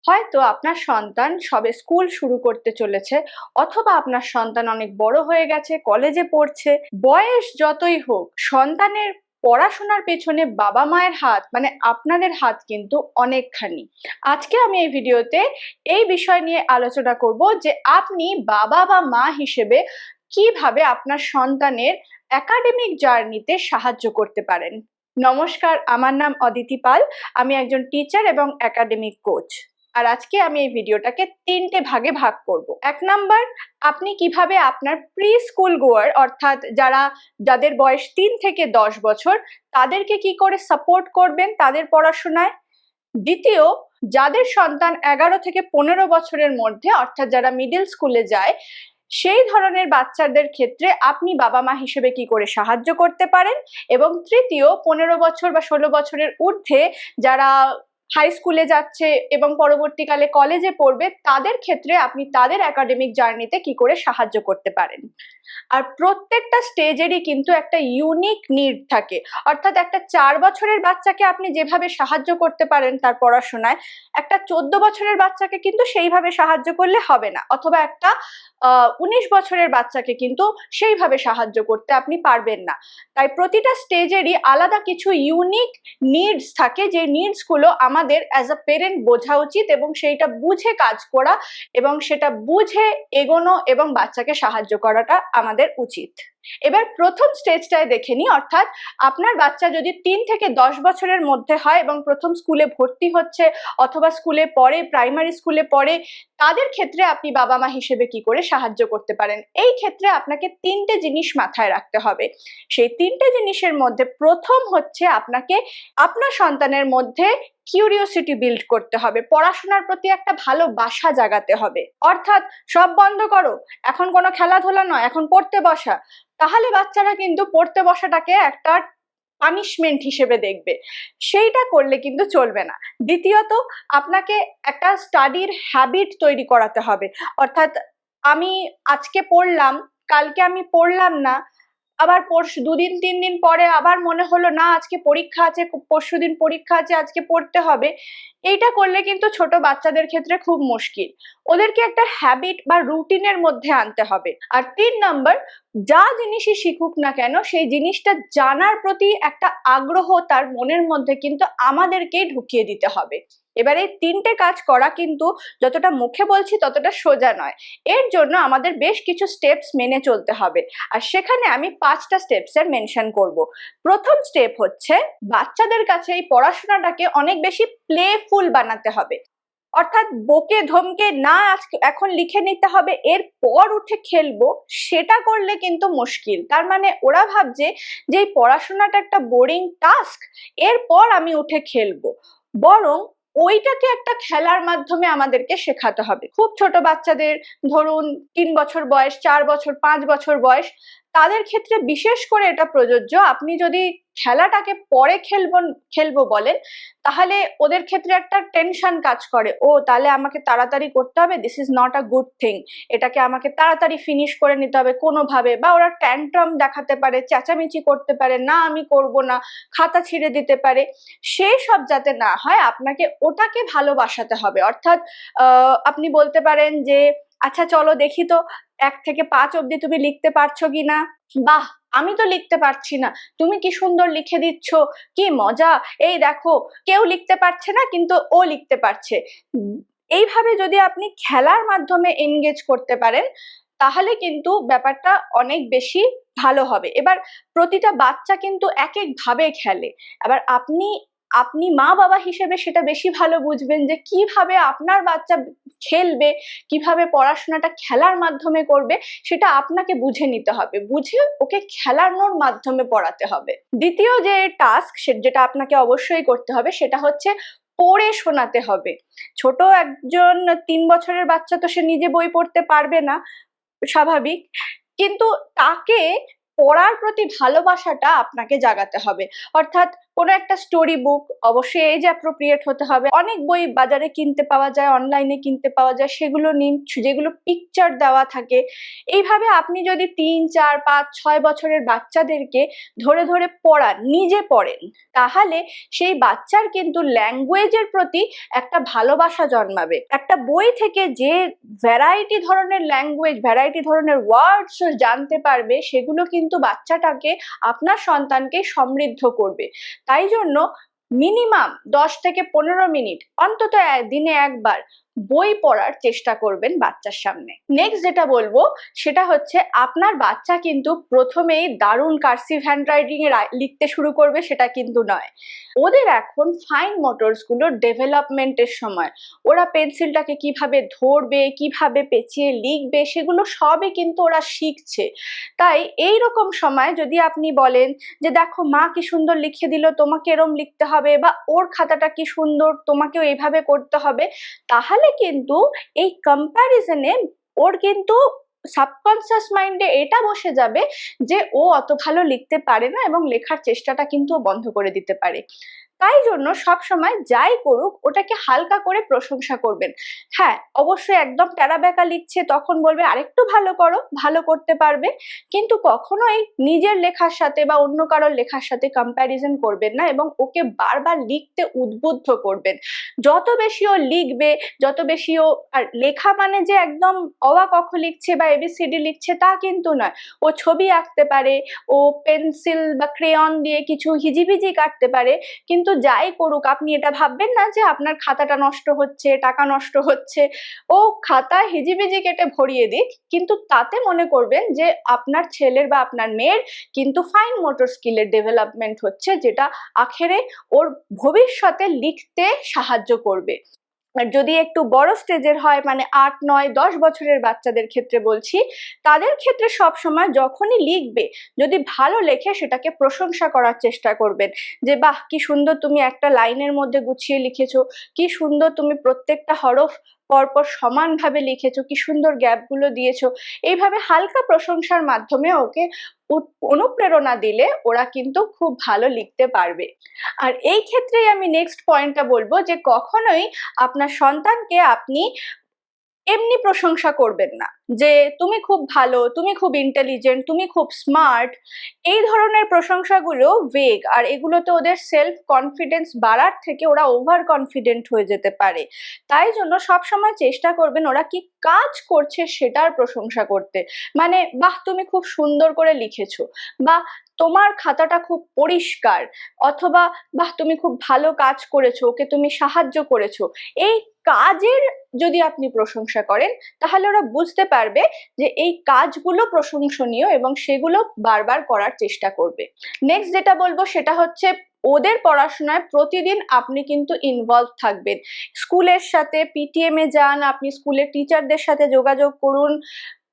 হয়তো আপনার সন্তান সবে স্কুল শুরু করতে চলেছে, অথবা আপনার সন্তান অনেক বড় হয়ে গেছে, কলেজে পড়ছে। বয়স যতই হোক, সন্তানের পড়াশোনার পেছনে বাবা মায়ের হাত মানে আপনাদের হাত কিন্তু অনেকখানি। আজকে আমি এই ভিডিওতে এই বিষয় নিয়ে আলোচনা করব যে আপনি বাবা বা মা হিসেবে কিভাবে আপনার সন্তানের একাডেমিক জার্নিতে সাহায্য করতে পারেন। নমস্কার, আমার নাম অদিতি পাল। আমি একজন টিচার এবং একাডেমিক কোচ। আর আজকে আমি এই ভিডিওটাকে 3টে ভাগে ভাগ করব। 1 নাম্বার, আপনি কিভাবে আপনার প্রি স্কুল গোয়ার অর্থাৎ যাদের বয়স 3 থেকে 10 বছর তাদেরকে কি করে সাপোর্ট করবেন তাদের পড়াশোনায়। দ্বিতীয়, যাদের সন্তান 11 থেকে 15 বছরের মধ্যে অর্থাৎ যারা মিডল স্কুলে যায়, সেই ধরনের বাচ্চাদের ক্ষেত্রে আপনি বাবা মা হিসেবে কি করে সাহায্য করতে পারেন। এবং তৃতীয়, 15 বছর বা 16 বছরের ঊর্ধ্বে যারা হাই স্কুলে যাচ্ছে এবং পরবর্তীকালে কলেজে পড়বে, তাদের ক্ষেত্রে আপনি তাদের একাডেমিক জার্নিতে কি করে সাহায্য করতে পারেন। আর প্রত্যেকটা স্টেজেরই কিন্তু একটা ইউনিক নিড থাকে। অর্থাৎ একটা 4 বছরের বাচ্চাকে আপনি যেভাবে সাহায্য করতে পারেন তার পড়াশোনায়, একটা 14 বছরের বাচ্চাকে কিন্তু সেইভাবে সাহায্য করলে হবে না, অথবা একটা 19 বছরের বাচ্চাকে কিন্তু সেইভাবে সাহায্য করতে আপনি পারবেন না। তাই প্রতিটা স্টেজেরই আলাদা কিছু ইউনিক নিডস থাকে, যে নিডস গুলো আমাদের অ্যাজ আ পেরেন্ট বোঝা উচিত এবং সেইটা বুঝে কাজ করা এবং সেটা বুঝে এগোনো এবং বাচ্চাকে সাহায্য করাটা আমাদের উচিত। এবার প্রথম স্টেজটায় দেখে নিই, অর্থাৎ আপনার বাচ্চা যদি 3 থেকে 10 বছরের মধ্যে হয় এবং প্রথম স্কুলে ভর্তি হচ্ছে অথবা স্কুলে পড়ে, প্রাইমারি স্কুলে পড়ে, তাদের ক্ষেত্রে আপনি বাবা মা হিসেবে কি করে সাহায্য করতে পারেন। এই ক্ষেত্রে আপনাকে 3টে জিনিস মাথায় রাখতে হবে। সেই 3টে জিনিসের মধ্যে প্রথম হচ্ছে আপনাকে আপনার সন্তানের মধ্যে কিউরিওসিটি বিল্ড করতে হবে, পড়াশোনার প্রতি একটা ভালোবাসা জাগাতে হবে। অর্থাৎ সব বন্ধ করো, এখন কোনো খেলাধুলা নয়, এখন পড়তে বসা। তাহলে বাচ্চারা কিন্তু পড়তে বসাটাকে একটা পানিশমেন্ট হিসেবে দেখবে, সেইটা করলে কিন্তু চলবে না। দ্বিতীয়ত, আপনাকে একটা স্টাডির হ্যাবিট তৈরি করাতে হবে। অর্থাৎ আমি আজকে পড়লাম, কালকে আমি পড়লাম না, আবার পরশু 2 দিন 3 দিন পরে আবার মনে হলো না আজকে পরীক্ষা আছে, পরশুদিন পরীক্ষা আছে, আজকে পড়তে হবে। এইটা করলে কিন্তু ছোট বাচ্চাদের ক্ষেত্রে খুব মুশকিল। ওদেরকে একটা হ্যাবিট বা রুটিনের মধ্যে আনতে হবে। আর 3 নাম্বার, যা জিনিসই শিখুক না কেন সেই জিনিসটা জানার প্রতি একটা আগ্রহ তার মনের মধ্যে কিন্তু আমাদেরকেই ঢুকিয়ে দিতে হবে। এবার এই 3টে কাজ করা কিন্তু যতটা মুখে বলছি ততটা সোজা নয়। এর জন্য আমাদের বেশ কিছু স্টেপস মেনে চলতে হবে, আর সেখানে আমি 5টা স্টেপসের মেনশন করব। প্রথম স্টেপ হচ্ছে বাচ্চাদের কাছে এই পড়াশোনাটাকে অনেক বেশি প্লেফুল বানাতে হবে। অর্থাৎ বকে ধমকে না আজকে এখন লিখে নিতে হবে এরপর উঠে খেলবো, সেটা করলে কিন্তু মুশকিল। তার মানে ওরা ভাবছে যে এই পড়াশোনাটা একটা বোরিং টাস্ক, এরপর আমি উঠে খেলবো। বরং ওইটাকে একটা খেলার মাধ্যমে আমাদেরকে শেখাতে হবে। খুব ছোট বাচ্চাদের, ধরুন 3 বছর বয়স, 4 বছর, 5 বছর বয়স, তাদের ক্ষেত্রে বিশেষ করে এটা প্রযোজ্য। আপনি যদি খেলাটাকে পরে খেলবো বলেন, তাহলে ওদের ক্ষেত্রে একটা টেনশন কাজ করে, ও তাহলে আমাকে তাড়াতাড়ি করতে হবে, this is not a good thing, এটাকে আমাকে তাড়াতাড়ি ফিনিশ করে নিতে হবে কোনোভাবে। বা ওরা ট্যান্ট্রাম দেখাতে পারে, চেঁচামেচি করতে পারে, না আমি করব না, খাতা ছিঁড়ে দিতে পারে। সেই সব যাতে না হয়, আপনাকে ওটাকে ভালোবাসাতে হবে। অর্থাৎ আপনি বলতে পারেন যে আচ্ছা চলো দেখি তো 1 থেকে 5 অব্দি তুমি লিখতে পারছো কিনা। বাহ, আমি তো লিখতে পারছি না, তুমি কি সুন্দর লিখে দিচ্ছ, কি মজা, এই দেখো কেউ লিখতে পারছে না কিন্তু ও লিখতে পারছে। এইভাবে যদি আপনি খেলার মাধ্যমে এনগেজ করতে পারেন, তাহলে কিন্তু ব্যাপারটা অনেক বেশি ভালো হবে। এবার প্রতিটা বাচ্চা কিন্তু এক এক ভাবে খেলে। এবার আপনি আপনি মা বাবা হিসেবে সেটা বেশি ভালো বুঝবেন যে কিভাবে আপনার বাচ্চা খেলবে, কিভাবে পড়াশোনাটা খেলার মাধ্যমে করবে, সেটা আপনাকে বুঝে নিতে হবে, বুঝে ওকে খেলানোর মাধ্যমে পড়াতে হবে। দ্বিতীয় যে টাস্ক, যেটা আপনাকে অবশ্যই করতে হবে, সেটা হচ্ছে পড়ে শোনাতে হবে। ছোট একজন 3 বছরের বাচ্চা তো সে নিজে বই পড়তে পারবে না, স্বাভাবিক, কিন্তু তাকে পড়ার প্রতি ভালোবাসাটা আপনাকে জাগাতে হবে। অর্থাৎ কোনো একটা স্টোরি বুক, অবশ্যই এজ অ্যাপ্রোপ্রিয়েট হতে হবে। অনেক বই বাজারে কিনতে পাওয়া যায়, অনলাইনে কিনতে পাওয়া যায়, সেগুলো নিন, যেগুলো পিকচার দেওয়া থাকে। এইভাবে আপনি যদি 3, 4, 5, 6 বছরের বাচ্চাদেরকে ধরে ধরে পড়ান, নিজে পড়েন, তাহলে সেই বাচ্চার কিন্তু ল্যাঙ্গুয়েজের প্রতি একটা ভালোবাসা জন্মাবে। একটা বই থেকে যে ভ্যারাইটি ধরনের ল্যাঙ্গুয়েজ, ভ্যারাইটি ধরনের ওয়ার্ডস জানতে পারবে, সেগুলো কিন্তু বাচ্চাটাকে, আপনার সন্তানকে সমৃদ্ধ করবে। তাই জন্য মিনিমাম 10 থেকে 15 মিনিট অন্তত দিনে একবার বই পড়ার চেষ্টা করবেন বাচ্চার সামনে। নেক্সট যেটা বলবো সেটা হচ্ছে, আপনার বাচ্চা কিন্তু প্রথমেই দারুণ কার্সিভ হ্যান্ডরাইটিং এ লিখতে শুরু করবে সেটা কিন্তু নয়। ওদের এখন ফাইন মোটরস গুলো ডেভেলপমেন্টের সময়, ওরা পেন্সিলটাকে কিভাবে ধরবে, কিভাবে পেঁচিয়ে লিখবে, সেগুলো সবই কিন্তু ওরা শিখছে। তাই এই রকম সময় যদি আপনি বলেন যে দেখো মা কি সুন্দর লিখে দিল, তোমাকে এরম লিখতে হবে, বা ওর খাতাটা কি সুন্দর, তোমাকেও এইভাবে করতে হবে, তাহলে কিন্তু এই কম্প্যারিজনে ওর কিন্তু সাবকনসিয়াস মাইন্ডে এটা বসে যাবে যে ও অত ভালো লিখতে পারে না, এবং লেখার চেষ্টাটা কিন্তু বন্ধ করে দিতে পারে। তাই জন্য সব সময় যাই করুক ওটাকে হালকা করে প্রশংসা করবেন। হ্যাঁ, অবশ্যই একদম টেরা বেঁকা লিখছে তখন বলবে আরেকটু ভালো করো, ভালো করতে পারবে, কিন্তু কখনোই নিজের লেখার সাথে বা অন্য কারোর লেখার সাথে কম্প্যারিজন করবেন না, এবং ওকে বারবার লিখতে উদ্বুদ্ধ করবেন। যত বেশি ও লিখবে, যত বেশি ও, আর লেখা মানে যে একদম অ আ ক খ লিখছে বা এবিসিডি লিখছে তা কিন্তু নয়, ও ছবি আঁকতে পারে, ও পেন্সিল বা ক্রেয়ন দিয়ে কিছু হিজিবিজি কাটতে পারে। কিন্তু যাই করুক আপনি এটা ভাববেন না যে আপনার খাতাটা নষ্ট হচ্ছে, টাকা নষ্ট হচ্ছে। ও খাতা হিজিবিজি কেটে ভরিয়ে দিক, কিন্তু তাতে মনে করবেন যে আপনার ছেলের বা আপনার মেয়ের কিন্তু ফাইন মোটর স্কিলের ডেভেলপমেন্ট হচ্ছে, যেটা আখেরে ওর ভবিষ্যতে লিখতে সাহায্য করবে। আর যদি একটু বড় স্টেজের হয়, মানে 8, 9, 10 বছরের বাচ্চাদের ক্ষেত্রে বলছি, তাদের ক্ষেত্রে সব সময় যখনই লিখবে, যদি ভালো লেখে সেটাকে প্রশংসা করার চেষ্টা করবেন, যে বাহ কি সুন্দর তুমি একটা লাইনের মধ্যে গুছিয়ে লিখেছো, কি সুন্দর তুমি প্রত্যেকটা হরফ পরপর সমানভাবে লিখেছো, কি সুন্দর গ্যাপগুলো দিয়েছো। এইভাবে হালকা প্রশংসার মাধ্যমে ওকে অনুপ্রেরণা দিলে ওরা কিন্তু খুব ভালো লিখতে পারবে। আর এই ক্ষেত্রেই আমি নেক্সট পয়েন্টটা বলবো যে কখনোই আপনার সন্তানকে আপনি এমনি প্রশংসা করবেন না যে তুমি খুব ভালো, তুমি খুব ইন্টেলিজেন্ট, তুমি খুব স্মার্ট। এই ধরনের প্রশংসাগুলো ভেগ, আর এগুলোতে ওদের সেলফ কনফিডেন্স বাড়ার থেকে ওরা ওভার কনফিডেন্ট হয়ে যেতে পারে। তাই জন্য সবসময় চেষ্টা করবেন ওরা কি কাজ করছে সেটার প্রশংসা করতে। মানে বাহ তুমি খুব সুন্দর করে লিখেছো, বা তোমার খাতাটা খুব পরিষ্কার, অথবা বাহ তুমি খুব ভালো কাজ করেছো, ওকে তুমি সাহায্য করেছো। এই কাজের যদি আপনি প্রশংসা করেন, তাহলে ওরা বুঝতে পারবে যে এই কাজগুলো প্রশংসনীয় এবং সেগুলো বারবার করার চেষ্টা করবে। নেক্সট যেটা বলবো সেটা হচ্ছে, ওদের পড়াশোনায় প্রতিদিন আপনি কিন্তু ইনভলভ থাকবেন। স্কুলের সাথে পিটিএম এ যান, আপনি স্কুলের টিচারদের সাথে যোগাযোগ করুন,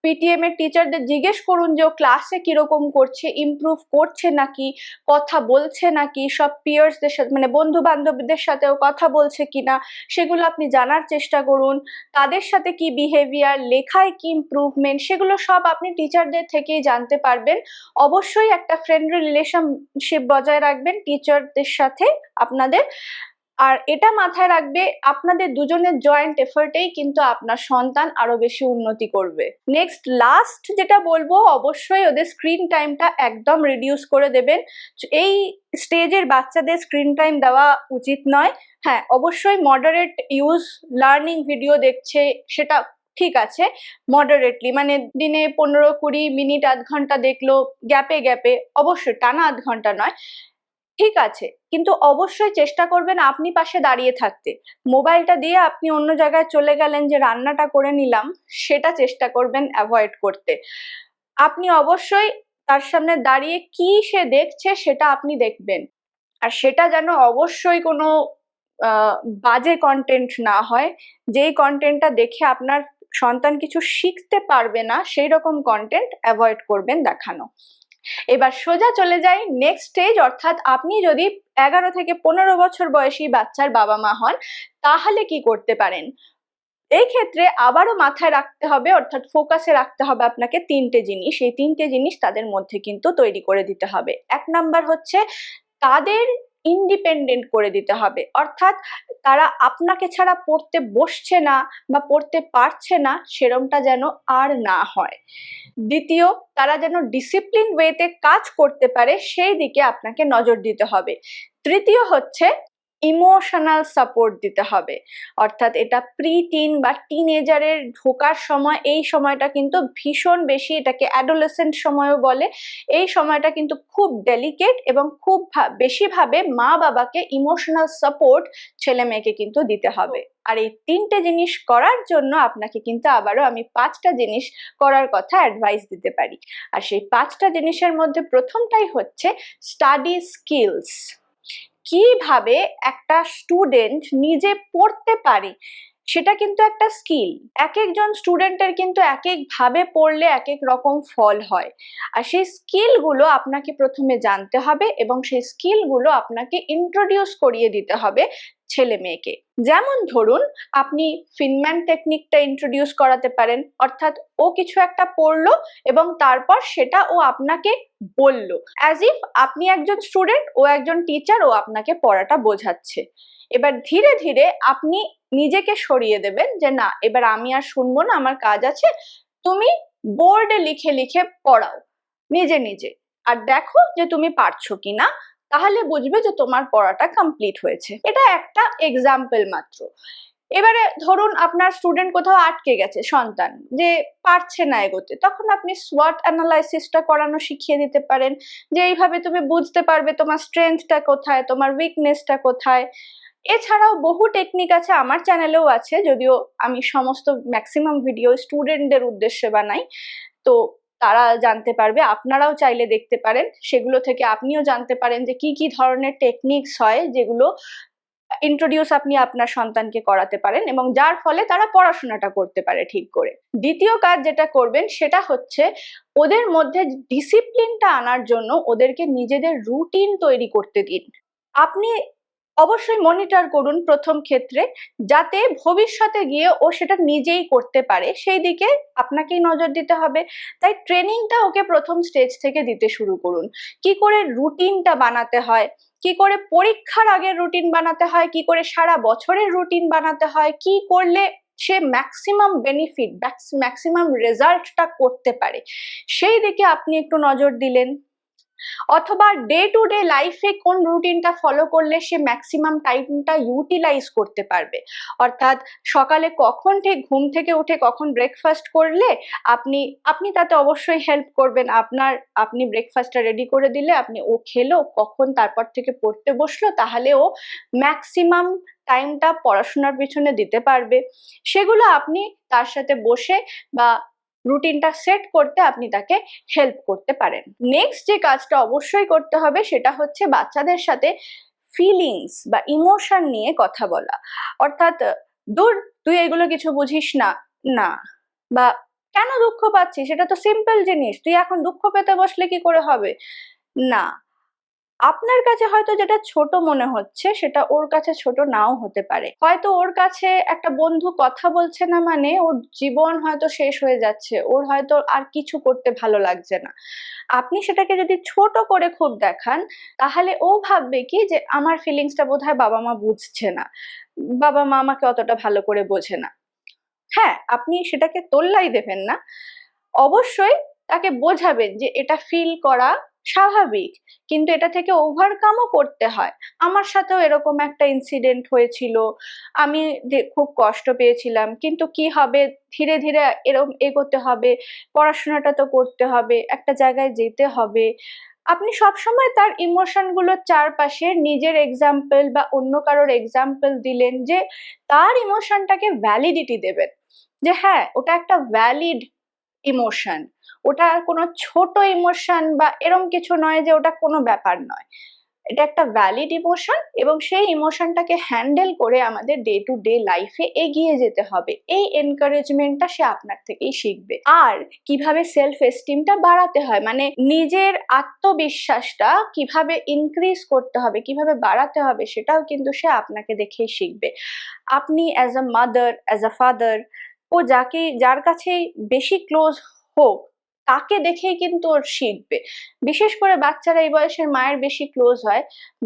পিটিএম এর টিচারদের জিজ্ঞেস করুন যে ও ক্লাসে কিরকম করছে, ইমপ্রুভ করছে নাকি, কথা বলছে নাকি, সব পিয়ার্সদের সাথে মানে বন্ধু বান্ধবদের সাথেও কথা বলছে কিনা, সেগুলো আপনি জানার চেষ্টা করুন। তাদের সাথে কি বিহেভিয়ার, লেখায় কি ইমপ্রুভমেন্ট, সেগুলো সব আপনি টিচারদের থেকেই জানতে পারবেন। অবশ্যই একটা ফ্রেন্ডলি রিলেশনশিপ বজায় রাখবেন টিচারদের সাথে আপনাদের। আর এটা মাথায় রাখবে, আপনাদের দুজনের জয়েন্ট এফোর্টেই কিন্তু আপনার সন্তান আরো বেশি উন্নতি করবে। নেক্সট লাস্ট যেটা বলবো, অবশ্যই ওদের স্ক্রিন টাইমটা একদম রিডিউস করে দেবেন। এই স্টেজের বাচ্চাদের স্ক্রিন টাইম দেওয়া উচিত নয়। হ্যাঁ, অবশ্যই মডারেট ইউজ, লার্নিং ভিডিও দেখছে সেটা ঠিক আছে, মডারেটলি, মানে দিনে 15-20 মিনিট, আধ ঘন্টা দেখলো, গ্যাপে গ্যাপে, অবশ্যই টানা আধ ঘন্টা নয়, ঠিক আছে, কিন্তু অবশ্যই চেষ্টা করবেন আপনি পাশে দাঁড়িয়ে থাকতে। মোবাইলটা দিয়ে আপনি অন্য জায়গায় চলে গেলেন যে রান্নাটা করে নিলাম, সেটা চেষ্টা করবেন অ্যাভয়েড করতে। আপনি অবশ্যই তার সামনে দাঁড়িয়ে কি সে দেখছে সেটা আপনি দেখবেন, আর সেটা যেন অবশ্যই কোনো বাজে কন্টেন্ট না হয়। যেই কন্টেন্টটা দেখে আপনার সন্তান কিছু শিখতে পারবে না, সেই রকম কন্টেন্ট অ্যাভয়েড করবেন দেখানো। এবার সোজা চলে যাই নেক্সট স্টেজ, অর্থাৎ আপনি যদি 11 থেকে 15 বছর বয়সী বাচ্চার বাবা মা হন, তাহলে কি করতে পারেন। এই ক্ষেত্রে আবারও মাথায় রাখতে হবে, অর্থাৎ ফোকাসে রাখতে হবে আপনাকে 3টে জিনিস। এই 3টে জিনিস তাদের মধ্যে কিন্তু তৈরি করে দিতে হবে। 1 নাম্বার হচ্ছে তাদের ইন্ডিপেন্ডেন্ট করে দিতে হবে, অর্থাৎ তারা আপনাকে ছাড়া পড়তে বসছে না বা পড়তে পারছে না সেরমটা যেন আর না হয়। দ্বিতীয়, তারা যেন ডিসিপ্লিন ওয়েতে কাজ করতে পারে সেই দিকে আপনাকে নজর দিতে হবে। তৃতীয় হচ্ছে ইমোশনাল সাপোর্ট দিতে হবে, অর্থাৎ এটা প্রি টিন বা টিনেজারের ঢোকার সময়, এই সময়টা কিন্তু ভীষণ বেশি, এটাকে অ্যাডোলেসেন্ট সময়ও বলে। এই সময়টা কিন্তু খুব ডেলিকেট এবং খুব বেশিভাবে মা বাবাকে ইমোশনাল সাপোর্ট ছেলে মেয়েকে কিন্তু দিতে হবে। আর এই 3টে জিনিস করার জন্য আপনাকে কিন্তু আবারও আমি 5টা জিনিস করার কথা অ্যাডভাইস দিতে পারি। আর সেই 5টা জিনিসের মধ্যে প্রথমটাই হচ্ছে স্টাডি স্কিলস। কিভাবে একটা স্টুডেন্ট নিজে পড়তে পারে সেটা কিন্তু একটা স্কিল। এক একজন স্টুডেন্টের কিন্তু এক এক ভাবে পড়লে এক এক রকম ফল হয়, আর সেই স্কিলগুলো আপনাকে প্রথমে জানতে হবে এবং সেই স্কিলগুলো আপনাকে ইন্ট্রোডিউস করিয়ে দিতে হবে ছেলে মেয়েকে। যেমন ধরুন, আপনি ফিনম্যান টেকনিকটা ইন্ট্রোডিউস করাতে পারেন, অর্থাৎ ও কিছু একটা পড়লো এবং তারপর সেটা ও আপনাকে বলল, অ্যাজ ইফ আপনি একজন স্টুডেন্ট, ও একজন টিচার, ও আপনাকে পড়াটা বোঝাচ্ছে। এবার ধীরে ধীরে আপনি নিজেকে সরিয়ে দেবেন যে না, এবার আমি আর শুনবো না, আমার কাজ আছে, তুমি বোর্ডে লিখে লিখে পড়াও নিজে নিজে, আর দেখো যে তুমি পারছো কিনা, তাহলে বুঝবে যে তোমার পড়াটা কমপ্লিট হয়েছে। এটা একটা এক্সাম্পল মাত্র। এবারে ধরুন আপনার স্টুডেন্ট কোথাও আটকে গেছে, সন্তান যে পারছে না এগোতে, তখন আপনি সোয়াট অ্যানালাইসিসটা করানো শিখিয়ে দিতে পারেন, যে এইভাবে তুমি বুঝতে পারবে তোমার স্ট্রেংথটা কোথায়, তোমার উইকনেসটা কোথায়। এছাড়াও বহু টেকনিক আছে, আমার চ্যানেলেও আছে, যদিও আমি সমস্ত ম্যাক্সিমাম ভিডিও স্টুডেন্টদের উদ্দেশ্যে বানাই, তো তারা জানতে পারবে। আপনারাও চাইলে দেখতে পারেন, সেগুলো থেকে আপনিও জানতে পারেন যে কি কি ধরনের টেকনিক্স হয় যেগুলো ইন্ট্রোডিউস আপনি আপনার সন্তানকে করাতে পারেন এবং যার ফলে তারা পড়াশোনাটা করতে পারে ঠিক করে। দ্বিতীয় কাজ যেটা করবেন সেটা হচ্ছে ওদের মধ্যে ডিসিপ্লিনটা আনার জন্য ওদেরকে নিজেদের রুটিন তৈরি করতে দিন। আপনি অবশ্যই মনিটর করুন প্রথম ক্ষেত্রে, যাতে ভবিষ্যতে গিয়ে ও সেটা নিজেই করতে পারে, সেই দিকে আপনাকেই নজর দিতে হবে। তাই ট্রেনিংটা ওকে প্রথম স্টেজ থেকে দিতে শুরু করুন। কি করে রুটিনটা বানাতে হয়, কি করে পরীক্ষার আগের রুটিন বানাতে হয়, কি করে সারা বছরের রুটিন বানাতে হয়, কি করলে সে ম্যাক্সিমাম বেনিফিট, ম্যাক্সিমাম রেজাল্টটা করতে পারে, সেই দিকে আপনি একটু নজর দিলেন। অথবা ডে টু ডে লাইফে কোন রুটিনটা ফলো করলে সে ম্যাক্সিমাম টাইমটা ইউটিলাইজ করতে পারবে, অর্থাৎ সকালে কখন ঠিক ঘুম থেকে উঠে কখন ব্রেকফাস্ট করলে আপনি আপনি তাতে অবশ্যই হেল্প করবেন। আপনি ব্রেকফাস্টটা রেডি করে দিলে, ও খেলো, কখন তারপর থেকে পড়তে বসলো, তাহলে ও ম্যাক্সিমাম টাইমটা পড়াশোনার পিছনে দিতে পারবে। সেগুলো আপনি তার সাথে বসে বা রুটিনটা সেট করতে আপনি তাকে হেল্প করতে পারেন। নেক্সট যে কাজটা অবশ্যই করতে হবে সেটা হচ্ছে বাচ্চাদের সাথে ফিলিংস বা ইমোশন নিয়ে কথা বলা, অর্থাৎ দূর, তুই এগুলো কিছু বুঝিস না, না, বা কেন দুঃখ পাচ্ছিস, সেটা তো সিম্পল জিনিস, তুই এখন দুঃখ পেতে বসলে কি করে হবে, না। আপনার কাছে হয়তো যেটা ছোট মনে হচ্ছে সেটা ওর কাছে ছোট নাও হতে পারে। হয়তো ওর কাছে একটা বন্ধু কথা বলছে না মানে ওর জীবন হয়তো শেষ হয়ে যাচ্ছে, ওর হয়তো আর কিছু করতে ভালো লাগছে না। আপনি সেটাকে যদি ছোট করে খুব দেখান, তাহলে ও ভাববে কি যে আমার ফিলিংসটা বোধহয় বাবা মা বুঝছে না, বাবা মা আমাকে অতটা ভালো করে বোঝে না। হ্যাঁ, আপনি সেটাকে তোল্লাই দেবেন না, অবশ্যই তাকে বোঝাবেন যে এটা ফিল করা স্বাভাবিক, কিন্তু এটা থেকে ওভারকামও করতে হয়। আমার সাথেও এরকম একটা ইনসিডেন্ট হয়েছিল, আমি খুব কষ্ট পেয়েছিলাম, কিন্তু কি হবে, ধীরে ধীরে এরকম এগোতে হবে, পড়াশোনাটা তো করতে হবে, একটা জায়গায় যেতে হবে। আপনি সবসময় তার ইমোশনগুলোর চারপাশে নিজের এক্সাম্পল বা অন্য কারোর এক্সাম্পল দিলেন, যে তার ইমোশনটাকে ভ্যালিডিটি দেবেন, যে হ্যাঁ ওটা একটা ভ্যালিড ইমোশন, ওটা কোনো ছোট ইমোশন বা এরম কিছু নয় যে ওটা কোনো ব্যাপার নয়, এটা একটা ভ্যালিড ইমোশন এবং সেই ইমোশনটাকে হ্যান্ডেল করে আমাদের ডে টু ডে লাইফে এগিয়ে যেতে হবে। এই এনকারেজমেন্টটা সে আপনার থেকেই শিখবে। আর কিভাবে সেলফ এস্টিমটা বাড়াতে হয়, মানে নিজের আত্মবিশ্বাসটা কিভাবে ইনক্রিজ করতে হবে, কিভাবে বাড়াতে হবে, সেটাও কিন্তু সে আপনাকে দেখেই শিখবে। আপনি as a mother, as a father, ও যার কাছেই বেশি ক্লোজ হোক, তাকে দেখেই কিন্তু ওর শিখবে। বিশেষ করে বাচ্চারা এই বয়সের মায়ের বেশি ক্লোজ হয়।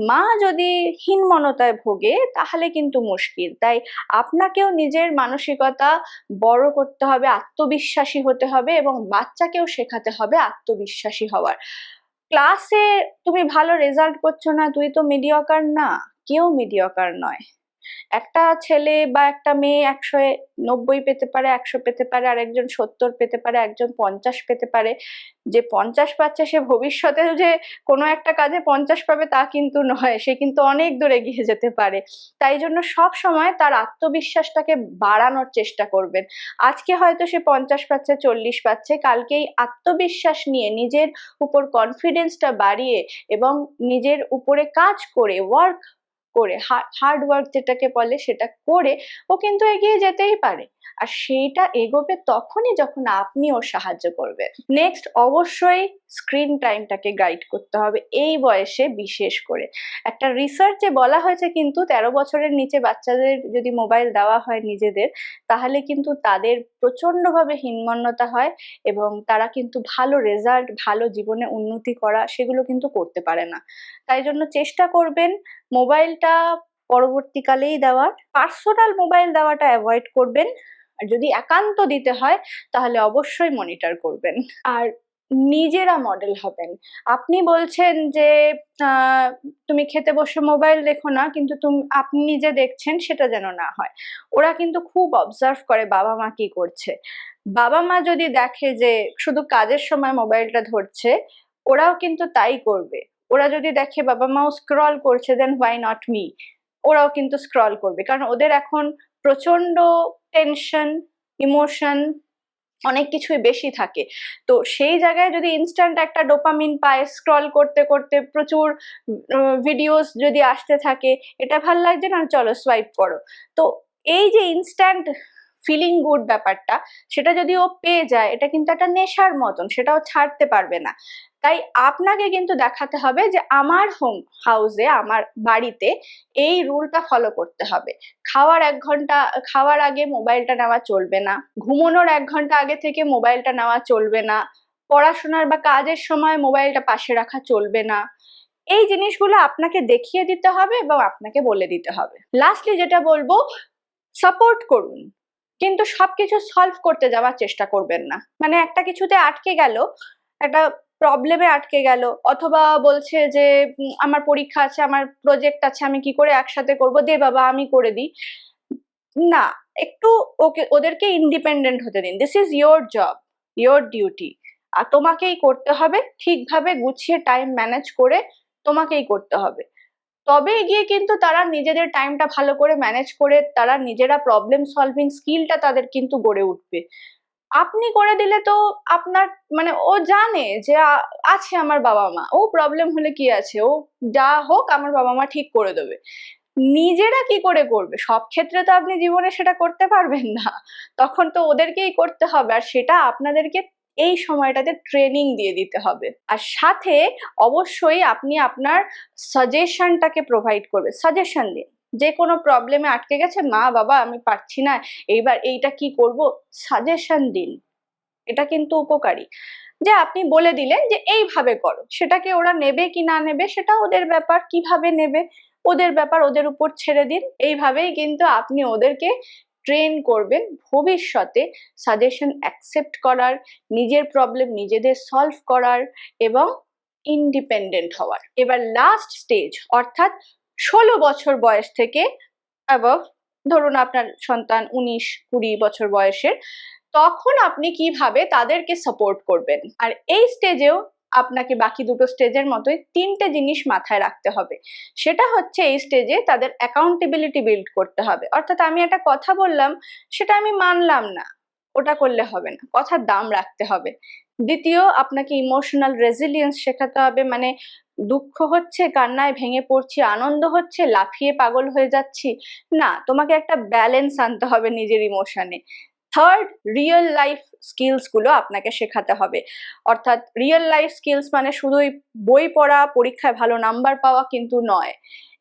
মা যদি হীনমন্যতায় ভোগে তাহলে কিন্তু মুশকিল। তাই আপনাকেও নিজের মানসিকতা বড় করতে হবে, আত্মবিশ্বাসী হতে হবে এবং বাচ্চাকেও শেখাতে হবে আত্মবিশ্বাসী হওয়ার। ক্লাসে তুমি ভালো রেজাল্ট করছো না, তুই তো মিডিয়কার না। কেউ মিডিয়কার নয়। একটা ছেলে বা একটা মেয়ে 190 পেতে পারে, 100 পেতে পারে, আর একজন 70 পেতে পারে, একজন 50 পেতে পারে। যে 50 পাচ্ছে সে ভবিষ্যতে যে কোনো একটা কাজে 50 পাবে তা কিন্তু নয়, সে কিন্তু অনেক দূর এগিয়ে যেতে পারে। তাই জন্য সব সময় তার আত্মবিশ্বাসটাকে বাড়ানোর চেষ্টা করবেন। আজকে হয়তো সে 50 পাচ্ছে, 40 পাচ্ছে, কালকেই আত্মবিশ্বাস নিয়ে নিজের উপর কনফিডেন্সটা বাড়িয়ে এবং নিজের উপরে কাজ করে ওয়ার্ক করে হার্ড ওয়ার্ক যেটাকে বলে সেটা করে ও কিন্তু এগিয়ে যেতেই পারে। আর সেইটা এগোবে তখনই যখন আপনি ওর সাহায্য করবেন। নেক্সট, অবশ্যই স্ক্রিন টাইমটাকে গাইড করতে হবে এই বয়সে। বিশেষ করে একটা রিসার্চে বলা হয়েছে কিন্তু 13 বছরের নিচে বাচ্চাদের যদি মোবাইল দেওয়া হয় নিজেদের, তাহলে কিন্তু তাদের প্রচন্ডভাবে হীনমন্যতা হয় এবং তারা কিন্তু ভালো রেজাল্ট, ভালো জীবনে উন্নতি করা সেগুলো কিন্তু করতে পারে না। তাই জন্য চেষ্টা করবেন মোবাইলটা পরবর্তীকালেই দেওয়ার। পার্সোনাল মোবাইল দেওয়াটা অ্যাভয়েড করবেন। আর যদি একান্ত দিতে হয় তাহলে অবশ্যই মনিটর করবেন। আর নিজেরা মডেল হবেন। আপনি বলছেন যে তুমি খেতে বসে মোবাইল দেখো না, কিন্তু আপনি নিজে দেখছেন সেটা যেন না হয়। ওরা কিন্তু খুব অবজার্ভ করে বাবা মা কি করছে। বাবা মা যদি দেখে যে শুধু কাজের সময় মোবাইলটা ধরছে, ওরাও কিন্তু তাই করবে। ওরা যদি দেখে বাবা মাও স্ক্রল করছে, দেন হোয়াই নট মি, ওরাও কিন্তু স্ক্রল করবে। কারণ ওদের এখন প্রচন্ড টেনশন, ইমোশন, অনেক কিছুই বেশি থাকে। তো সেই জায়গায় যদি ইনস্ট্যান্ট একটা ডোপামিন পায় স্ক্রল করতে করতে, প্রচুর ভিডিওস যদি আসতে থাকে, এটা ভাল লাগছে না, চলো সোয়াইপ করো। তো এই যে ইনস্ট্যান্ট ফিলিং গুড ব্যাপারটা, সেটা যদি ও পেয়ে যায়, এটা কিন্তু একটা নেশার মতন, সেটাও ছাড়তে পারবে না। তাই আপনাকে কিন্তু দেখাতে হবে যে আমার হোম হাউসে, আমার বাড়িতে এই রুলটা ফলো করতে হবে। খাওয়ার আগে মোবাইলটা নেওয়া চলবে না, ঘুমানোর 1 ঘন্টা আগে থেকে মোবাইলটা নেওয়া চলবে না, পড়াশোনার বা কাজের সময় মোবাইলটা পাশে রাখা চলবে না। এই জিনিসগুলো আপনাকে দেখিয়ে দিতে হবে এবং আপনাকে বলে দিতে হবে। লাস্টলি যেটা বলবো, সাপোর্ট করুন, কিন্তু সবকিছু সলভ করতে যাওয়ার চেষ্টা করবেন না। মানে একটা কিছুতে আটকে গেল, একটা প্রবলেমে আটকে গেল, অথবা বলছে যে আমার পরীক্ষা আছে, আমার প্রজেক্ট আছে, আমি কি করে একসাথে করব, দে বাবা আমি করে দিই। না, একটু ওদেরকে ইন্ডিপেন্ডেন্ট হতে দিন। This is your job, your duty. আর তোমাকেই করতে হবে, ঠিকভাবে গুছিয়ে টাইম ম্যানেজ করে তোমাকেই করতে হবে। তবে গিয়ে কিন্তু তারা নিজেদের টাইমটা ভালো করে ম্যানেজ করে তারা নিজেরা প্রবলেম সলভিং স্কিলটা তাদের কিন্তু গড়ে উঠবে। আপনি করে দিলে তো আপনার মানে ও জানে যে আছে আমার বাবা মা, ও প্রবলেম হলে কি আছে, ও যা হোক আমার বাবা মা ঠিক করে দেবে। নিজেরা কি করে করবে? সব ক্ষেত্রে তো আপনি জীবনে সেটা করতে পারবেন না, তখন তো ওদেরকেই করতে হবে। আর সেটা আপনাদেরকে এই সময়টাতে ট্রেনিং দিয়ে দিতে হবে। আর সাথে অবশ্যই আপনি আপনার সাজেশনটাকে প্রোভাইড করবে। সাজেশন দিন, যে কোনো প্রবলেমে আটকে গেছে, মা বাবা আমি পারছি না, এইবার এইটা কি করব, সাজেশন দিন। এটা কিন্তু উপকারী। যে আপনি বলে দিলেন যে এইভাবে করো, সেটাকে ওরা নেবে কি না নেবে সেটা ওদের ব্যাপার, কিভাবে নেবে ওদের ব্যাপার, ওদের উপর ছেড়ে দিন। এইভাবেই কিন্তু আপনি ওদেরকে ট্রেন করবেন ভবিষ্যতে সাজেশন অ্যাকসেপ্ট করার, নিজের প্রবলেম নিজেদের সলভ করার এবং ইন্ডিপেন্ডেন্ট হওয়ার। এবার লাস্ট স্টেজ, অর্থাৎ 16 বছর বয়স থেকে অ্যাবভ, ধরুন আপনার সন্তান 19-20 বছর বয়সের, তখন আপনি কিভাবে তাদেরকে সাপোর্ট করবেন। আর এই স্টেজেও আপনাকে বাকি দুটো স্টেজের মতোই 3টে জিনিস মাথায় রাখতে হবে। সেটা হচ্ছে এই স্টেজে তাদের অ্যাকাউন্টেবিলিটি বিল্ড করতে হবে। অর্থাৎ আমি একটা কথা বললাম, সেটা আমি মানলাম না, ওটা করলে হবে না, কথার দাম রাখতে হবে। দ্বিতীয়, আপনাকে ইমোশনাল রেজিলিয়েন্স শেখাতে হবে। মানে দুঃখ হচ্ছে, কান্নায় ভেঙে পড়ছি, আনন্দ হচ্ছে, লাফিয়ে পাগল হয়ে যাচ্ছি, না, তোমাকে একটা ব্যালেন্স আনতে হবে নিজের ইমোশনে। থার্ড, রিয়েল লাইফ স্কিলস গুলো আপনাকে শেখাতে হবে। অর্থাৎ রিয়েল লাইফ স্কিলস মানে শুধুই বই পড়া, পরীক্ষায় ভালো নাম্বার পাওয়া কিন্তু নয়।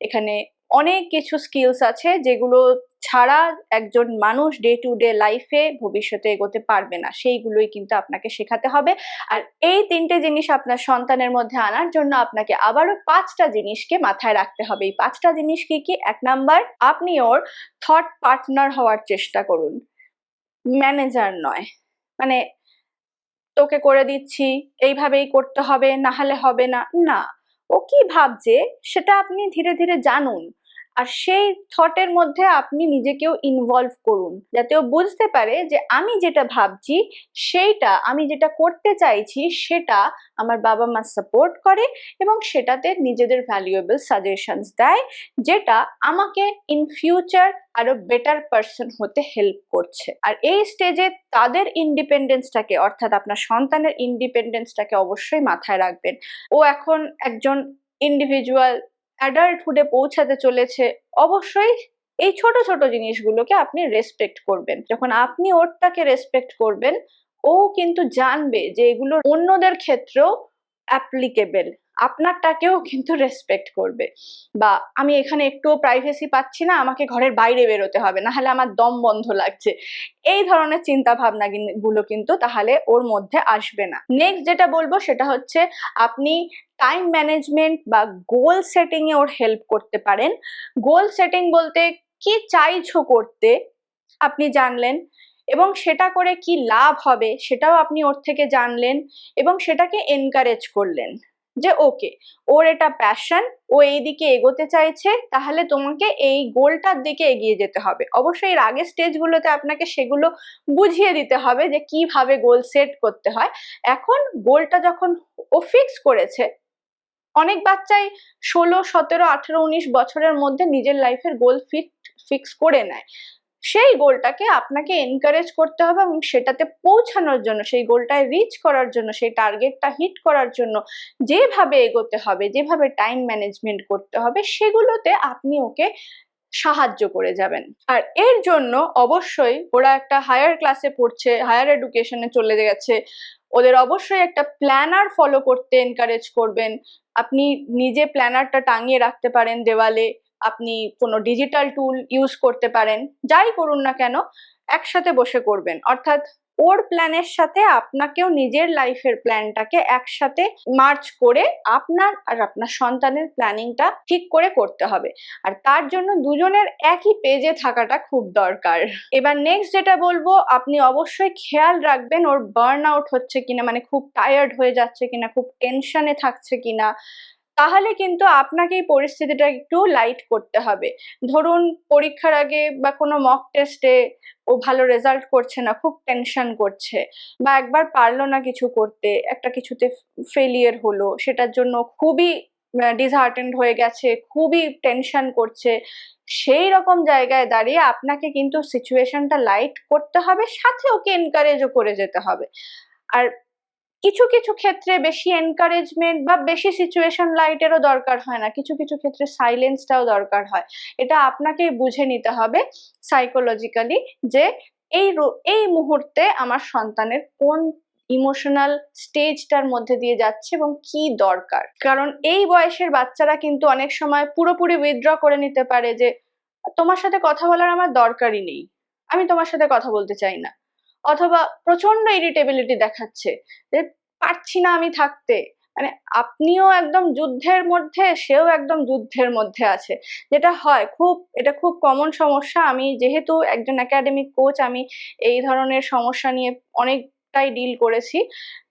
এখানে অনেক কিছু স্কিলস আছে যেগুলো ছাড়া একজন মানুষ ডে টু ডে লাইফে ভবিষ্যতে এগোতে পারবে না, সেইগুলোই কিন্তু আপনাকে শেখাতে হবে। আর এই 3টে জিনিস আপনার সন্তানের মধ্যে আনার জন্য আপনাকে আবারও 5টা জিনিসকে মাথায় রাখতে হবে। এই 5টা জিনিস কি কি? 1 নাম্বার, আপনি ওর থট পার্টনার হওয়ার চেষ্টা করুন, ম্যানেজার নয়। মানে তোকে করে দিচ্ছি, এইভাবেই করতে হবে, না হলে হবে না, না। ও কি ভাবছে সেটা আপনি ধীরে ধীরে জানুন, আর সেই থটের মধ্যে আপনি নিজেকেও ইনভলভ করুন, যাতে ও বুঝতে পারে যে আমি যেটা ভাবছি, সেইটা আমি যেটা করতে চাইছি, সেটা আমার বাবা মা সাপোর্ট করে এবং সেটাতে নিজেদের ভ্যালুয়েবল সাজেশনস দেয়, যেটা আমাকে ইন ফিউচার আরো বেটার পারসন হতে হেল্প করছে। আর এই স্টেজে তাদের ইন্ডিপেন্ডেন্সটাকে, অর্থাৎ আপনার সন্তানের ইন্ডিপেন্ডেন্সটাকে অবশ্যই মাথায় রাখবেন। ও এখন একজন ইন্ডিভিজুয়াল অ্যাডাল্টহুডে পৌঁছাতে চলেছে, অবশ্যই এই ছোট ছোট জিনিসগুলোকে আপনি রেসপেক্ট করবেন। যখন আপনি ওরটাকে রেসপেক্ট করবেন, ও কিন্তু জানবে যে এগুলো অন্যদের ক্ষেত্রেও অ্যাপ্লিকেবল, আপনারটাকেও কিন্তু রেসপেক্ট করবে। বা আমি এখানে একটুও প্রাইভেসি পাচ্ছি না, আমাকে ঘরের বাইরে বেরোতে হবে, না হলে আমার দম বন্ধ লাগছে, এই ধরনের চিন্তা ভাবনা গুলো কিন্তু তাহলে ওর মধ্যে আসবে না। নেক্সট যেটা বলবো সেটা হচ্ছে আপনি টাইম ম্যানেজমেন্ট বা গোল সেটিং এ ওর হেল্প করতে পারেন। গোল সেটিং বলতে কি চাইছো করতে আপনি জানলেন, এবং সেটা করে কি লাভ হবে সেটাও আপনি ওর থেকে জানলেন, এবং সেটাকে এনকারেজ করলেন যে ওকে, ওর এটা প্যাশন, ও এই দিকে এগোতে চাইছে, তাহলে তোমাকে এই গোলটার দিকে এগিয়ে যেতে হবে। অবশ্যই এর আগের স্টেজগুলোতে আপনাকে সেগুলো বুঝিয়ে দিতে হবে যে কিভাবে গোল সেট করতে হয়। এখন গোলটা যখন ও ফিক্স করেছে, অনেক বাচ্চাই 16, 17, 18, 19 বছরের মধ্যে নিজের লাইফের গোল ফিক্স করে নেয়। সেই গোলটাকে আপনাকে এনকারেজ করতে হবে এবং সেটাতে পৌঁছানোর জন্য, সেই গোলটায় রিচ করার জন্য, সেই টার্গেটটা হিট করার জন্য যেভাবে এগোতে হবে, যেভাবে টাইম ম্যানেজমেন্ট করতে হবে, সেগুলোতে আপনি ওকে সাহায্য করে যাবেন। আর এর জন্য অবশ্যই ওরা একটা হায়ার ক্লাসে পড়ছে, হায়ার এডুকেশনে চলে গেছে, ওদের অবশ্যই একটা প্ল্যানার ফলো করতে এনকারেজ করবেন। আপনি নিজে প্ল্যানারটা টাঙিয়ে রাখতে পারেন দেওয়ালে, আপনি কোনো ডিজিটাল টুল ইউজ করতে পারেন, যাই করুন না কেন একসাথে বসে করবেন। অর্থাৎ ওর প্ল্যানের সাথে আপনাকেও নিজের লাইফের প্ল্যানটাকে একসাথে মার্চ করে আপনার আর আপনার সন্তানের প্ল্যানিংটা ঠিক করে করতে হবে। আর তার জন্য দুজনের একই পেজে থাকাটা খুব দরকার। এবার নেক্সট যেটা বলবো, আপনি অবশ্যই খেয়াল রাখবেন ওর বার্ন আউট হচ্ছে কিনা, মানে খুব টায়ার্ড হয়ে যাচ্ছে কিনা, খুব টেনশনে থাকছে কিনা। তাহলে কিন্তু আপনাকে এই পরিস্থিতিটা একটু লাইট করতে হবে। ধরুন পরীক্ষার আগে বা কোনো মক টেস্টে ও ভালো রেজাল্ট করছে না, খুব টেনশন করছে, বা একবার পারলো না কিছু করতে, একটা কিছুতে ফেলিয়ার হলো, সেটার জন্য খুবই ডিসহার্টেন্ড হয়ে গেছে, খুবই টেনশন করছে। সেই রকম জায়গায় দাঁড়িয়ে আপনাকে কিন্তু সিচুয়েশনটা লাইট করতে হবে, সাথে ওকে এনকারেজও করে যেতে হবে। আর কিছু কিছু ক্ষেত্রে বেশি এনকারেজমেন্ট বা বেশি সিচুয়েশন লাইটেরও দরকার হয় না, কিছু কিছু ক্ষেত্রে সাইলেন্সটাও দরকার হয়। এটা আপনাকেই বুঝে নিতে হবে সাইকোলজিক্যালি যে এই মুহূর্তে আমার সন্তানের কোন ইমোশনাল স্টেজটার মধ্যে দিয়ে যাচ্ছে এবং কি দরকার। কারণ এই বয়সের বাচ্চারা কিন্তু অনেক সময় পুরোপুরি উইথড্র করে নিতে পারে যে তোমার সাথে কথা বলার আমার দরকারই নেই, আমি তোমার সাথে কথা বলতে চাই না, অথবা প্রচন্ড ইরিটেবিলিটি দেখাচ্ছে যে পারছি না আমি থাকতে। মানে আপনিও একদম যুদ্ধের মধ্যে, সেও একদম যুদ্ধের মধ্যে আছে, যেটা হয় খুব, এটা খুব কমন সমস্যা। আমি যেহেতু একজন একাডেমিক কোচ, আমি এই ধরনের সমস্যা নিয়ে অনেকটাই ডিল করেছি,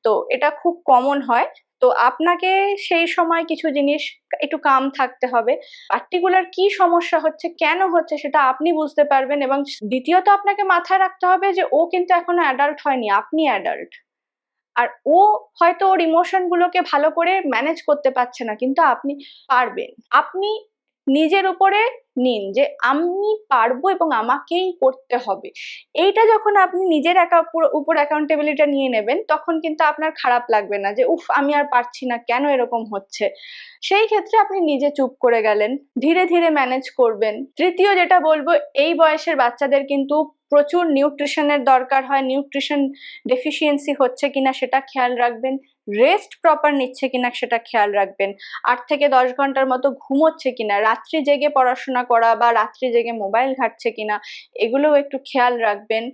তো এটা খুব কমন হয়। তো আপনাকে সেই সময় কিছু জিনিস একটু কাম থাকতে হবে, পার্টিকুলার কি সমস্যা হচ্ছে, কেন হচ্ছে সেটা আপনি বুঝতে পারবেন। এবং দ্বিতীয়ত আপনাকে মাথায় রাখতে হবে যে ও কিন্তু এখনো অ্যাডাল্ট হয়নি, আপনি অ্যাডাল্ট। আর ও হয়তো ওর ইমোশন গুলোকে ভালো করে ম্যানেজ করতে পারছে না, কিন্তু আপনি পারবেন। আপনি নিজের উপরে নিন যে আমি পারবো এবং আমাকেই করতে হবে। এইটা যখন আপনি নিজের উপর অ্যাকাউন্টেবিলিটি নিয়ে নেবেন, তখন কিন্তু আপনার খারাপ লাগবে না যে উফ আমি আর পারছি না, কেন এরকম হচ্ছে। সেই ক্ষেত্রে আপনি নিজে চুপ করে গেলেন, ধীরে ধীরে ম্যানেজ করবেন। তৃতীয় যেটা বলবো, এই বয়সের বাচ্চাদের কিন্তু প্রচুর নিউট্রিশনের দরকার হয়, নিউট্রিশন ডেফিসিয়েন্সি হচ্ছে কিনা সেটা খেয়াল রাখবেন, রেস্ট প্রপার নিচ্ছে কিনা সেটা খেয়াল রাখবেন, 8 থেকে 10 ঘন্টার মতো ঘুমোচ্ছে কিনা, রাত্রি জেগে পড়াশোনা করা বা রাত্রি জেগে মোবাইল ঘাঁটছে কিনা এগুলোও একটু খেয়াল রাখবেন।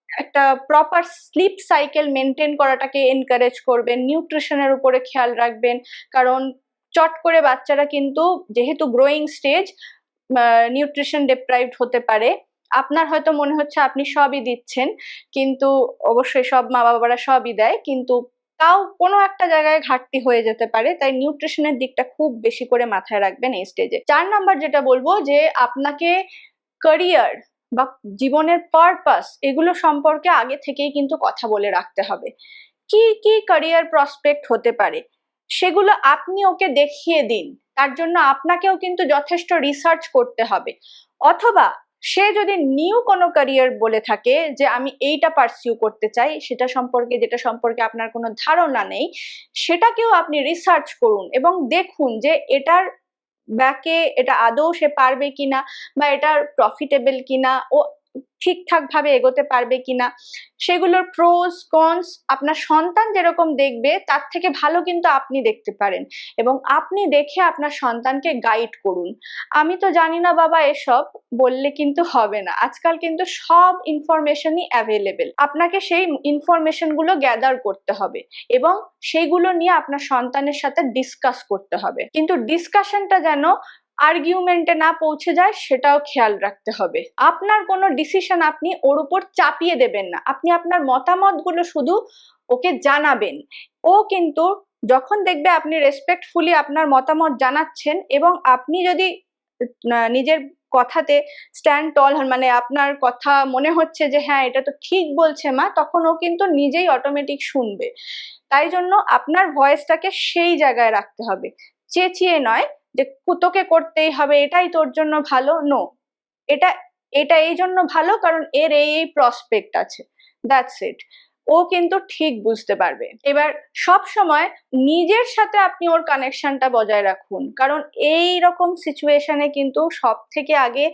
একটা প্রপার স্লিপ সাইকেল মেনটেন করাটাকে এনকারেজ করবেন, নিউট্রিশনের উপরে খেয়াল রাখবেন, কারণ চট করে বাচ্চারা কিন্তু যেহেতু গ্রোয়িং স্টেজ নিউট্রিশন ডেপ্রাইভড হতে পারে। আপনার হয়তো মনে হচ্ছে আপনি সবই দিচ্ছেন, কিন্তু অবশ্যই সব মা বাবারা সবই দেয়, কিন্তু তাও কোনো একটা জায়গায় ঘাটতি হয়ে যেতে পারে, তাই নিউট্রিশনের দিকটা খুব বেশি করে মাথায় রাখবেন এই স্টেজে। 4 নাম্বার যেটা বলবো যে আপনাকে ক্যারিয়ার বা জীবনের পারপাস এগুলো সম্পর্কে আগে থেকেই কিন্তু কথা বলে রাখতে হবে। কি কি ক্যারিয়ার প্রসপেক্ট হতে পারে সেগুলো আপনি ওকে দেখিয়ে দিন, তার জন্য আপনাকেও কিন্তু যথেষ্ট রিসার্চ করতে হবে। অথবা সে যদি নিউ কোনো ক্যারিয়ার বলে থাকে যে আমি এইটা পারসিউ করতে চাই, সেটা সম্পর্কে যেটা সম্পর্কে আপনার কোনো ধারণা নেই, সেটাকেও আপনি রিসার্চ করুন এবং দেখুন যে এটার ব্যাকে এটা আদৌ সে পারবে কিনা বা এটা প্রফিটেবল কিনা, ও ঠিকঠাক ভাবে এগোতে পারবে কিনা, সেগুলোর প্রোস কনস আপনার সন্তান যেরকম দেখবে তার থেকে ভালো কিন্তু আপনি দেখতে পারেন, এবং আপনি দেখে আপনার সন্তানকে গাইড করুন। আমি তো জানি না বাবা এসব বললে কিন্তু হবে না, আজকাল কিন্তু সব ইনফরমেশনই অ্যাভেলেবেল, আপনাকে সেই ইনফরমেশন গুলো গ্যাদার করতে হবে এবং সেইগুলো নিয়ে আপনার সন্তানের সাথে ডিসকাস করতে হবে, কিন্তু ডিসকাশনটা যেন আর্গুমেন্টে না পৌঁছে যায় সেটাও খেয়াল রাখতে হবে। আপনার কোনো ডিসিশন আপনি ওর উপর চাপিয়ে দেবেন না, আপনি আপনার মতামতগুলো শুধু ওকে জানাবেন। ও কিন্তু যখন দেখবে আপনি রেসপেক্টফুলি আপনার মতামত জানাচ্ছেন এবং আপনি যদি নিজের কথাতে স্ট্যান্ড টল হন, মানে আপনার কথা মনে হচ্ছে যে হ্যাঁ এটা তো ঠিক বলছে মা, তখন ও কিন্তু নিজেই অটোমেটিক শুনবে। তাই জন্য আপনার ভয়েসটাকে সেই জায়গায় রাখতে হবে, চেঁচিয়ে নয় যে তোকে করতেই হবে, এটাই তোর জন্য ভালো, নো, এটা এটা এই জন্য ভালো কারণ এর এই এই প্রসপেক্ট আছে, দ্যাটস ইট। ও কিন্তু ঠিক বুঝতে পারবে। এবার সব সময় নিজের সাথে আপনি ওর কানেকশনটা বজায় রাখুন, কারণ এই রকম সিচুয়েশনে কিন্তু সব থেকে আগে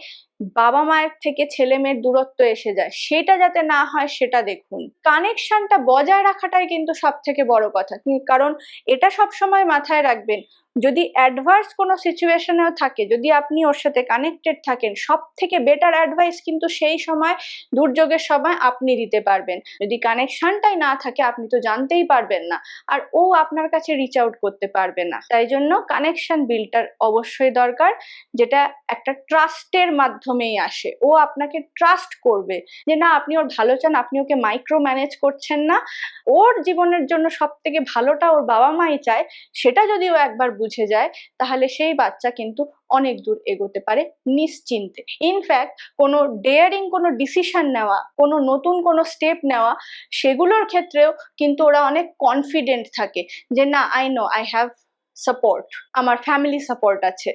বাবা মায়ের থেকে ছেলে মেয়ের দূরত্ব এসে যায়, সেটা যাতে না হয় সেটা দেখুন। কানেকশনটা বজায় রাখাটাই কিন্তু সব থেকে বড় কথা, কারণ এটা সব সময় মাথায় রাখবেন, যদি অ্যাডভার্স কোনো সিচুয়েশনেও থাকে, যদি আপনি ওর সাথে কানেক্টেড থাকেন, সব থেকে বেটার অ্যাডভাইস কিন্তু সেই সময় দুর্যোগের সময় আপনি দিতে পারবেন। যদি কানেকশনটাই না থাকে আপনি তো জানতেই পারবেন না, আর ও আপনার কাছে রিচ আউট করতে পারবে না। তাই জন্য কানেকশন বিল্ডটার অবশ্যই দরকার, যেটা একটা ট্রাস্টের মাধ্যমেই আসে। ও আপনাকে ট্রাস্ট করবে যে না আপনি ওর ভালো চান, আপনি ওকে মাইক্রো ম্যানেজ করছেন না, ওর জীবনের জন্য সব থেকে ভালোটা ওর বাবা মাই চায়, সেটা যদি ও একবার বুঝে যায় তাহলে সেই বাচ্চা কিন্তু অনেক দূর এগোতে পারে নিশ্চিন্তে। ইনফ্যাক্ট কোনো ডেয়ারিং কোনো ডিসিশন নেওয়া, কোনো নতুন কোনো স্টেপ নেওয়া, সেগুলোর ক্ষেত্রেও কিন্তু ওরা অনেক কনফিডেন্ট থাকে যে না I know I have support, আমার ফ্যামিলি সাপোর্ট আছে।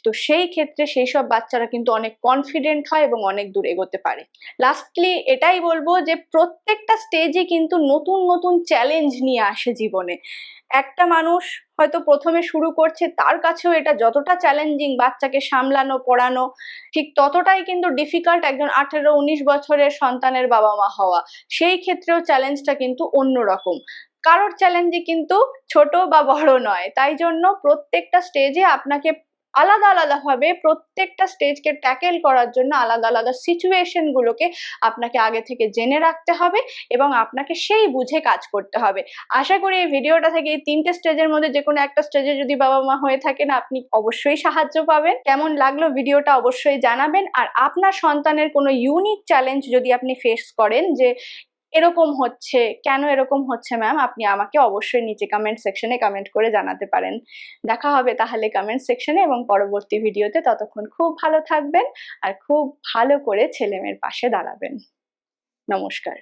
তো সেই ক্ষেত্রে সেই সব বাচ্চারা কিন্তু অনেক কনফিডেন্ট হয় এবং অনেক দূর এগোতে পারে। লাস্টলি এটাই বলবো যে প্রত্যেকটা স্টেজে কিন্তু নতুন নতুন চ্যালেঞ্জ নিয়ে আসে জীবনে। একটা মানুষ হয়তো প্রথমে শুরু করছে, তার কাছেও এটা যতটা চ্যালেঞ্জিং বাচ্চাকে সামলানো পড়ানো, ঠিক ততটাই কিন্তু ডিফিকাল্ট একজন 18-19 বছরের সন্তানের বাবা মা হওয়া। সেই ক্ষেত্রেও চ্যালেঞ্জটা কিন্তু অন্যরকম, কারোর চ্যালেঞ্জই কিন্তু ছোট বা বড় নয়। তাই জন্য প্রত্যেকটা স্টেজে আপনাকে আলাদা আলাদা ভাবে প্রত্যেকটা স্টেজকে ট্যাকেল করার জন্য আলাদা আলাদা সিচুয়েশন গুলোকে আপনাকে আগে থেকে জেনে রাখতে হবে এবং আপনাকে সেই বুঝে কাজ করতে হবে। আশা করি এই ভিডিওটা থেকে এই 3টে স্টেজের মধ্যে যে কোনো একটা স্টেজে যদি বাবা মা হয়ে থাকেন আপনি অবশ্যই সাহায্য পাবেন। কেমন লাগলো ভিডিওটা অবশ্যই জানাবেন, আর আপনার সন্তানের কোনো ইউনিক চ্যালেঞ্জ যদি আপনি ফেস করেন যে এরকম হচ্ছে, কেন এরকম হচ্ছে ম্যাম, আপনি আমাকে অবশ্যই নিচে কমেন্ট সেকশনে কমেন্ট করে জানাতে পারেন। দেখা হবে তাহলে কমেন্ট সেকশনে এবং পরবর্তী ভিডিওতে। ততক্ষণ খুব ভালো থাকবেন আর খুব ভালো করে ছেলেমেয়ের পাশে দাঁড়াবেন। নমস্কার।